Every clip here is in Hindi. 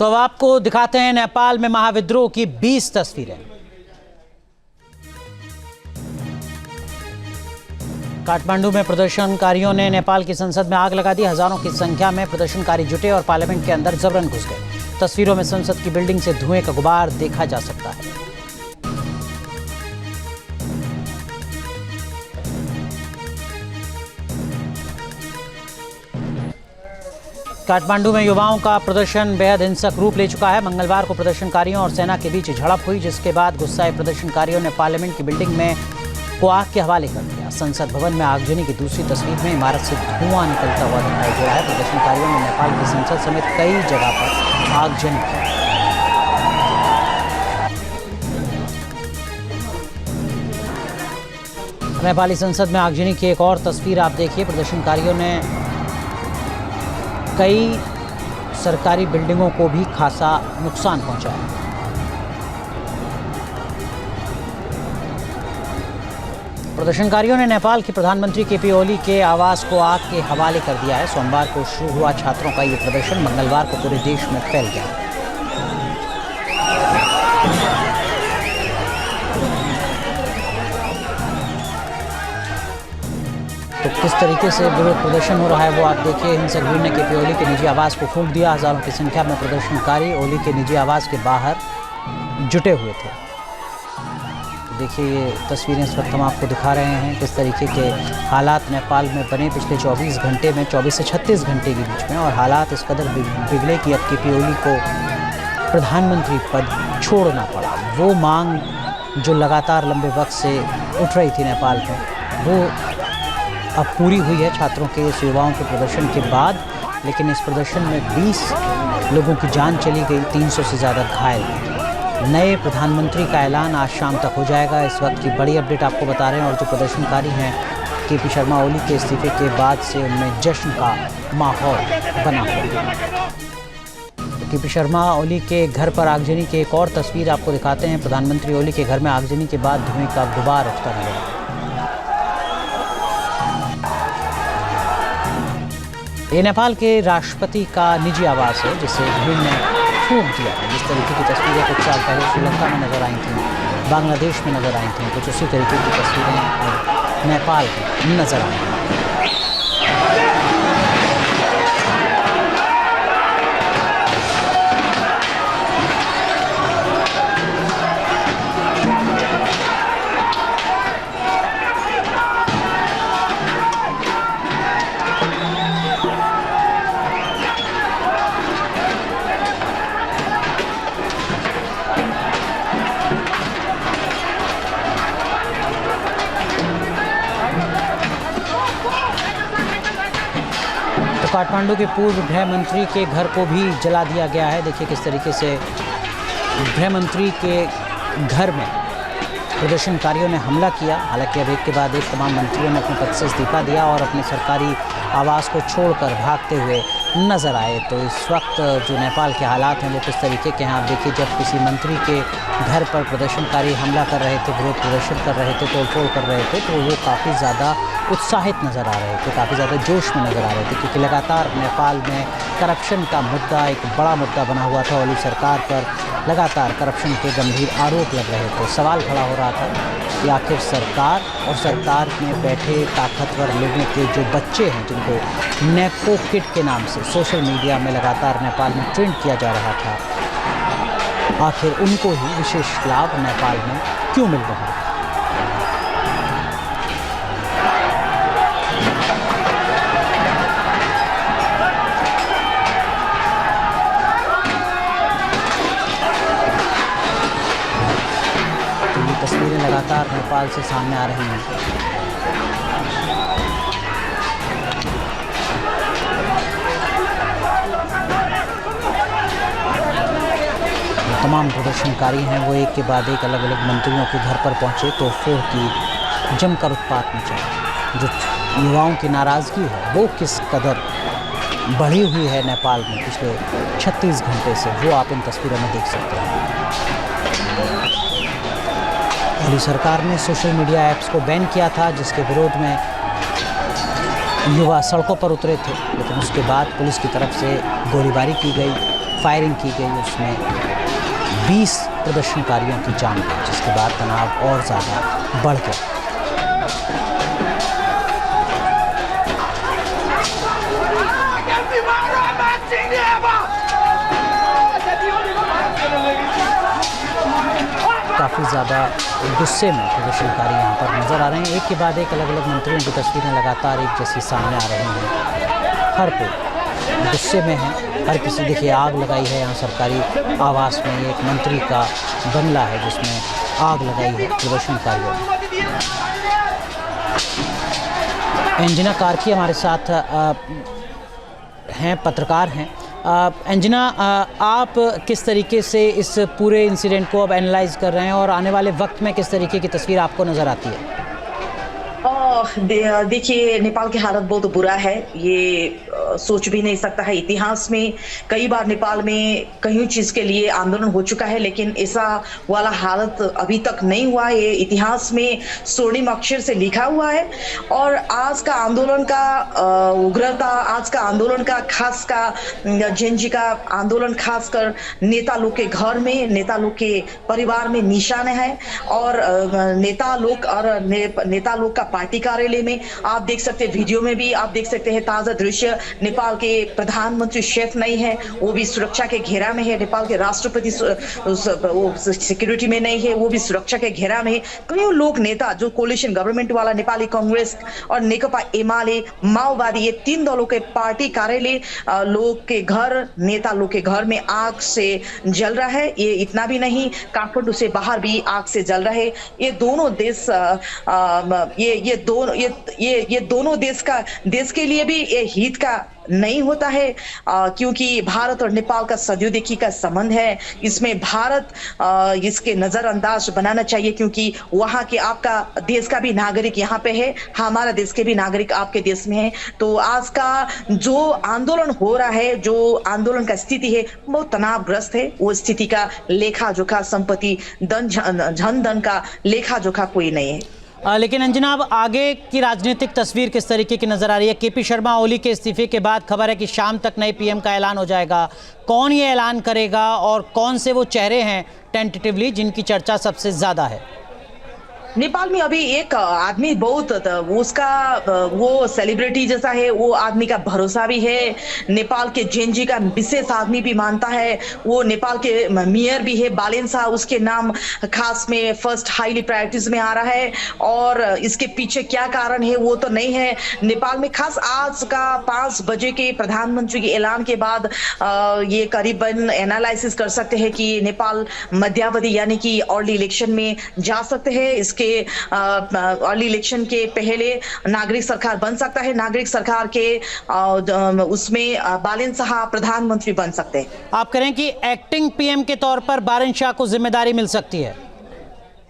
तो अब आपको दिखाते हैं नेपाल में महाविद्रोह की 20 तस्वीरें। काठमांडू में प्रदर्शनकारियों ने नेपाल की संसद में आग लगा दी। हजारों की संख्या में प्रदर्शनकारी जुटे और पार्लियामेंट के अंदर जबरन घुस गए। तस्वीरों में संसद की बिल्डिंग से धुएं का गुबार देखा जा सकता है। काठमांडू में युवाओं का प्रदर्शन बेहद हिंसक रूप ले चुका है। मंगलवार को प्रदर्शनकारियों और सेना के बीच झड़प हुई, जिसके बाद गुस्साए प्रदर्शनकारियों ने पार्लियामेंट की बिल्डिंग में को आग के हवाले कर दिया। संसद भवन में आगजनी की दूसरी तस्वीर में इमारत से धुआं निकलता हुआ दिखाई दे रहा है। प्रदर्शनकारियों ने नेपाल की संसद समेत कई जगह पर आगजनी की। नेपाली संसद में आगजनी की एक और तस्वीर आप देखिए। प्रदर्शनकारियों ने कई सरकारी बिल्डिंगों को भी खासा नुकसान पहुंचाया। प्रदर्शनकारियों ने नेपाल के प्रधानमंत्री केपी ओली के आवास को आग के हवाले कर दिया है। सोमवार को शुरू हुआ छात्रों का ये प्रदर्शन मंगलवार को पूरे देश में फैल गया। तो किस तरीके से विरोध प्रदर्शन हो रहा है वो आप देखिए। हिंसक भीड़ ने केपी ओली के निजी आवास को फूंक दिया। हजारों की संख्या में प्रदर्शनकारी ओली के निजी आवास के बाहर जुटे हुए थे। तो देखिए ये तस्वीरें इस वक्त हम आपको दिखा रहे हैं किस तरीके के हालात नेपाल में बने पिछले 24 घंटे में, 24 से 36 घंटे के बीच में। और हालात इस कदर बिगड़े कि अब केपी ओली को प्रधानमंत्री पद छोड़ना पड़ा। वो मांग जो लगातार लंबे वक्त से उठ रही थी नेपाल में, वो अब पूरी हुई है छात्रों के, इस युवाओं के प्रदर्शन के बाद। लेकिन इस प्रदर्शन में 20 लोगों की जान चली गई, 300 से ज़्यादा घायल। नए प्रधानमंत्री का ऐलान आज शाम तक हो जाएगा। इस वक्त की बड़ी अपडेट आपको बता रहे हैं। और जो प्रदर्शनकारी हैं केपी शर्मा ओली के इस्तीफे के बाद से उनमें जश्न का माहौल बना हुआ है। केपी शर्मा ओली के घर पर आगजनी की एक और तस्वीर आपको दिखाते हैं। प्रधानमंत्री ओली के घर में आगजनी के बाद धुएं का गुबार उठता नजर। ये नेपाल के राष्ट्रपति का निजी आवास है, जिसे भीड़ ने फूंक दिया है। जिस तरीके की तस्वीरें कुछ साल पहले श्रीलंका में नजर आई थी, बांग्लादेश में नजर आई थी, कुछ उसी तरीके की तस्वीरें नेपाल में नजर आई। काठमांडू के पूर्व गृह मंत्री के घर को भी जला दिया गया है। देखिए किस तरीके से गृह मंत्री के घर में प्रदर्शनकारियों ने हमला किया। हालांकि अब एक के बाद एक तमाम मंत्रियों ने अपने पद से इस्तीफा दिया और अपने सरकारी आवास को छोड़कर भागते हुए नजर आए। तो इस वक्त जो नेपाल के हालात हैं वो किस तरीके के हैं आप देखिए। जब किसी मंत्री के घर पर प्रदर्शनकारी हमला कर रहे थे, विरोध प्रदर्शन कर रहे थे, तोड़फोड़ कर रहे थे, तो वो काफ़ी ज़्यादा उत्साहित नज़र आ रहे थे, काफ़ी ज़्यादा जोश में नज़र आ रहे थे। क्योंकि लगातार नेपाल में करप्शन का मुद्दा एक बड़ा मुद्दा बना हुआ था। ओली सरकार पर लगातार करप्शन के गंभीर आरोप लग रहे थे। सवाल खड़ा हो रहा था कि आखिर सरकार और सरकार में बैठे ताकतवर लोगों के जो बच्चे हैं, जिनको नेपो किट के नाम से सोशल मीडिया में लगातार नेपाल में ट्रेंड किया जा रहा था, आखिर उनको ही विशेष लाभ नेपाल में क्यों मिल रहा है। तो ये तस्वीरें लगातार नेपाल से सामने आ रही हैं। तमाम प्रदर्शनकारी हैं वो एक के बाद एक अलग अलग मंत्रियों के घर पर पहुंचे, तोड़फोड़ की, जमकर उत्पात मचाया। जो युवाओं की नाराज़गी है वो किस कदर बढ़ी हुई है नेपाल में पिछले 36 घंटे से, वो आप इन तस्वीरों में देख सकते हैं। ओली सरकार ने सोशल मीडिया ऐप्स को बैन किया था, जिसके विरोध में युवा सड़कों पर उतरे थे। लेकिन उसके बाद पुलिस की तरफ से गोलीबारी की गई, फायरिंग की गई, उसमें 20 प्रदर्शनकारियों की जान गई, जिसके बाद तनाव और ज़्यादा बढ़ गया। काफ़ी ज़्यादा गुस्से में प्रदर्शनकारी यहाँ पर नज़र आ रहे हैं। एक के बाद एक अलग अलग मंत्रियों की तस्वीरें लगातार एक जैसी सामने आ रही हैं। हर कोई गुस्से में है, हर किसी देखिए आग लगाई है यहाँ सरकारी आवास में। एक मंत्री का बंगला है जिसमें आग लगाई है प्रदर्शनकारियों ने। अंजना कार्की हमारे साथ हैं, पत्रकार हैं। अंजना, आप किस तरीके से इस पूरे इंसिडेंट को अब एनालाइज कर रहे हैं और आने वाले वक्त में किस तरीके की तस्वीर आपको नज़र आती है? देखिए, नेपाल की हालत बहुत बुरा है, ये सोच भी नहीं सकता है। इतिहास में कई बार नेपाल में कई चीज के लिए आंदोलन हो चुका है, लेकिन ऐसा वाला हालत अभी तक नहीं हुआ। ये इतिहास में स्वर्णिम अक्षर से लिखा हुआ है। और आज का आंदोलन का उग्रता, आज का आंदोलन का खास का जेनजी का आंदोलन खासकर नेता लोग के घर में, नेता लोग के परिवार में निशान है। और नेता लोग का पार्टी कार्यालय में आप देख सकते हैं, वीडियो में भी आप देख सकते हैं ताजा दृश्य। नेपाल के प्रधानमंत्री शेफ नहीं है, वो भी सुरक्षा के घेरा में है। नेपाल के राष्ट्रपति वो सिक्योरिटी में नहीं है, वो भी सुरक्षा के घेरा में है। कई लोग नेता जो कोलिशन गवर्नमेंट वाला नेपाली कांग्रेस और नेकपा एमाले माओवादी, ये 3 दलों के पार्टी कार्यालय लोग के घर, नेता लोग के घर में आग से जल रहा है। ये इतना भी नहीं, काठमांडू से बाहर भी आग से जल रहा है। ये दोनों देश ये दोनों देश के लिए भी ये हित का नहीं होता है, क्योंकि भारत और नेपाल का सदियों देखी का संबंध है। इसमें भारत इसके नजरअंदाज बनाना चाहिए, क्योंकि वहां के आपका देश का भी नागरिक यहाँ पे है, हमारा देश के भी नागरिक आपके देश में है। तो आज का जो आंदोलन हो रहा है, जो आंदोलन का स्थिति है, बहुत तनावग्रस्त है। वो स्थिति का लेखा जोखा, संपत्ति धन धन का लेखा जोखा कोई नहीं है। लेकिन अंजना, अब आगे की राजनीतिक तस्वीर किस तरीके की नजर आ रही है? केपी शर्मा ओली के इस्तीफे के बाद खबर है कि शाम तक नए पीएम का ऐलान हो जाएगा। कौन ये ऐलान करेगा और कौन से वो चेहरे हैं टेंटेटिवली जिनकी चर्चा सबसे ज्यादा है? नेपाल में अभी एक आदमी बहुत उसका वो सेलिब्रिटी जैसा है, वो आदमी का भरोसा भी है, नेपाल के जेनजी का विशेष आदमी भी मानता है। वो नेपाल के मेयर भी है, बालेन शाह, उसके नाम खास में फर्स्ट हाईली प्रायोरिटीज में आ रहा है। और इसके पीछे क्या कारण है वो तो नहीं है। नेपाल में खास आज का 5 बजे के प्रधानमंत्री के ऐलान के बाद ये करीबन एनालिसिस कर सकते हैं कि नेपाल मध्यावधि यानी कि अर्ली इलेक्शन में जा सकते हैं। इसके अर्ली इलेक्शन के पहले नागरिक सरकार बन सकता है। नागरिक सरकार के उसमें बालेन शाह प्रधानमंत्री बन सकते हैं। आप कह रहे हैं कि एक्टिंग पीएम के तौर पर बालेन शाह को जिम्मेदारी मिल सकती है?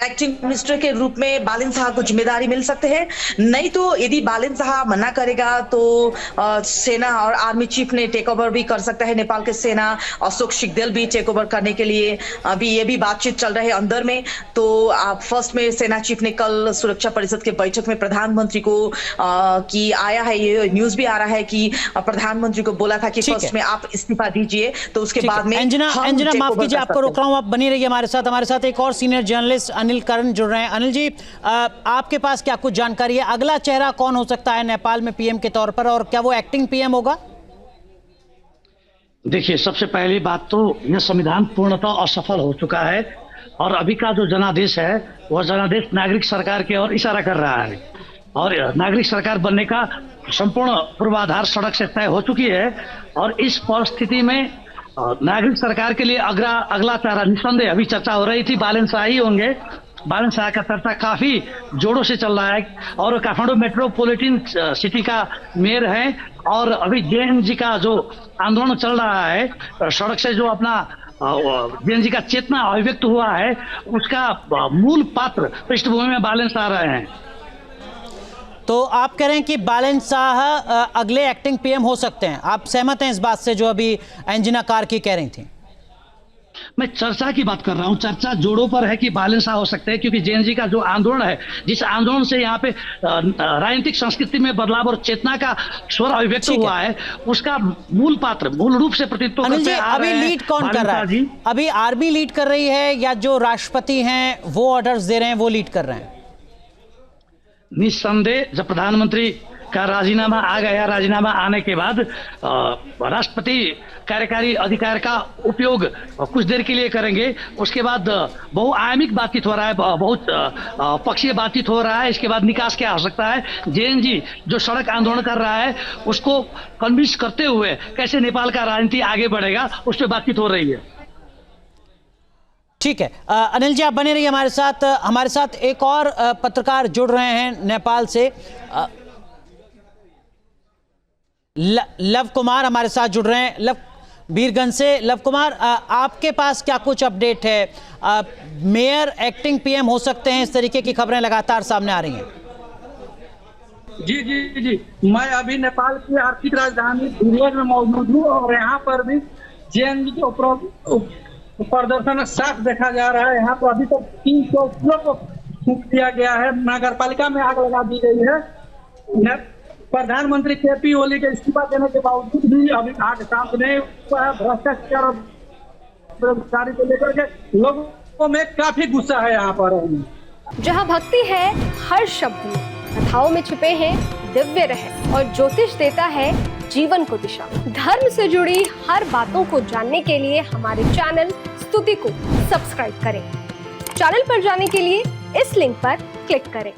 एक्टिंग मिनिस्टर के रूप में बालेन शाह को जिम्मेदारी मिल सकते हैं। नहीं तो यदि बालेन शाह मना करेगा तो सेना और आर्मी चीफ ने टेक ओवर भी कर सकता है। नेपाल के सेना अशोक सिग्देल भी टेक ओवर करने के लिए अभी ये भी बातचीत चल रही है अंदर में। तो फर्स्ट में सेना चीफ ने कल सुरक्षा परिषद के बैठक में प्रधानमंत्री को कि आया है, ये न्यूज भी आ रहा है कि प्रधानमंत्री को बोला था कि फर्स्ट में आप इस्तीफा दीजिए, तो उसके बाद में अंजना माफ कीजिए, आपको रोक रहा हूँ, आप बनी रहिए हमारे साथ। हमारे साथ एक और सीनियर जर्नलिस्ट अनिल करण जुड़ रहे हैं। अनिल जी, आपके पास क्या कुछ जानकारी है? अगला चेहरा कौन हो सकता है नेपाल में पीएम के तौर पर, और क्या वो एक्टिंग पीएम होगा? देखिए, सबसे पहली बात तो यह संविधान पूर्णतः असफल हो चुका है और अभी का जो जनादेश है वह जनादेश नागरिक सरकार की ओर इशारा कर रहा है। और नागरिक सरकार बनने का संपूर्ण पूर्वाधार सड़क से तय हो चुकी है। और इस परिस्थिति में नागरिक सरकार के लिए अगला चेहरा निस्संदेह अभी चर्चा हो रही थी बालेन शाह ही होंगे। बालेन शाह का चर्चा काफी जोरों से चल रहा है और काठमांडू मेट्रोपॉलिटन सिटी का मेयर है। और अभी जेएनजी का जो आंदोलन चल रहा है, सड़क से जो अपना जेएनजी का चेतना अभिव्यक्त हुआ है, उसका मूल पात्र पृष्ठभूमि में बालेन शाह रहे हैं। तो आप कह रहे हैं कि बालेन शाह अगले एक्टिंग पीएम हो सकते हैं? आप सहमत हैं इस बात से जो अभी अंजना कार्की कह रही थी? मैं चर्चा की बात कर रहा हूं। चर्चा जोड़ों पर है कि बालेंसा हो सकते हैं, क्योंकि जेएनजी का जो आंदोलन है, जिस आंदोलन से यहाँ पे राजनीतिक संस्कृति में बदलाव और चेतना का स्वर अभिव्यक्त हुआ है, उसका मूल पात्र मूल रूप से प्रतिनिधित्व अनिल जी, करते आ रहे अभी हैं लीड कौन कर रहा है? अभी आर्मी लीड कर रही है या जो राष्ट्रपति हैं वो ऑर्डर्स दे रहे हैं वो लीड कर रहे हैं? निस्संदेह जब प्रधानमंत्री का राजीनामा आ गया, राजीनामा आने के बाद राष्ट्रपति कार्यकारी अधिकार का उपयोग कुछ देर के लिए करेंगे। उसके बाद बहुआयामिक बातचीत हो रहा है, बहुत पक्षीय बातचीत हो रहा है। इसके बाद निकास क्या हो सकता है? जेएनजी जो सड़क आंदोलन कर रहा है उसको कन्विंस करते हुए कैसे नेपाल का राजनीति आगे बढ़ेगा, उस पर बातचीत हो रही है। ठीक है, अनिल जी आप बने रहिए हमारे साथ। हमारे साथ एक और पत्रकार जुड़ रहे हैं नेपाल से, लव कुमार हमारे साथ जुड़ रहे हैं, लव वीरगंज से। लव कुमार, आपके पास क्या कुछ अपडेट है? मेयर एक्टिंग पीएम हो सकते हैं, इस तरीके की खबरें लगातार सामने आ रही हैं। जी जी जी, मैं अभी नेपाल की आर्थिक राजधानी भिलवाड़ा में मौजूद हूँ और यहाँ पर भी जेएनजी के प्रदर्शन साफ देखा जा रहा है। यहाँ पर अभी तक 300 किलो को फूंक दिया गया है, नगर पालिका में आग लगा दी गई है। प्रधानमंत्री केपी ओली के इस्तीफा देने के बावजूद भी अभी आग शांत नहीं हुआ है। भ्रष्टाचार और बेरोजगारी को लेकर के लोगों में काफी गुस्सा है यहाँ पर। जहाँ भक्ति है हर शब्द में, कथाओं में छुपे हैं दिव्य रहस्य और ज्योतिष देता है जीवन को दिशा। धर्म से जुड़ी हर बातों को जानने के लिए हमारे चैनल स्तुति को सब्सक्राइब करें। चैनल पर जाने के लिए इस लिंक पर क्लिक करें।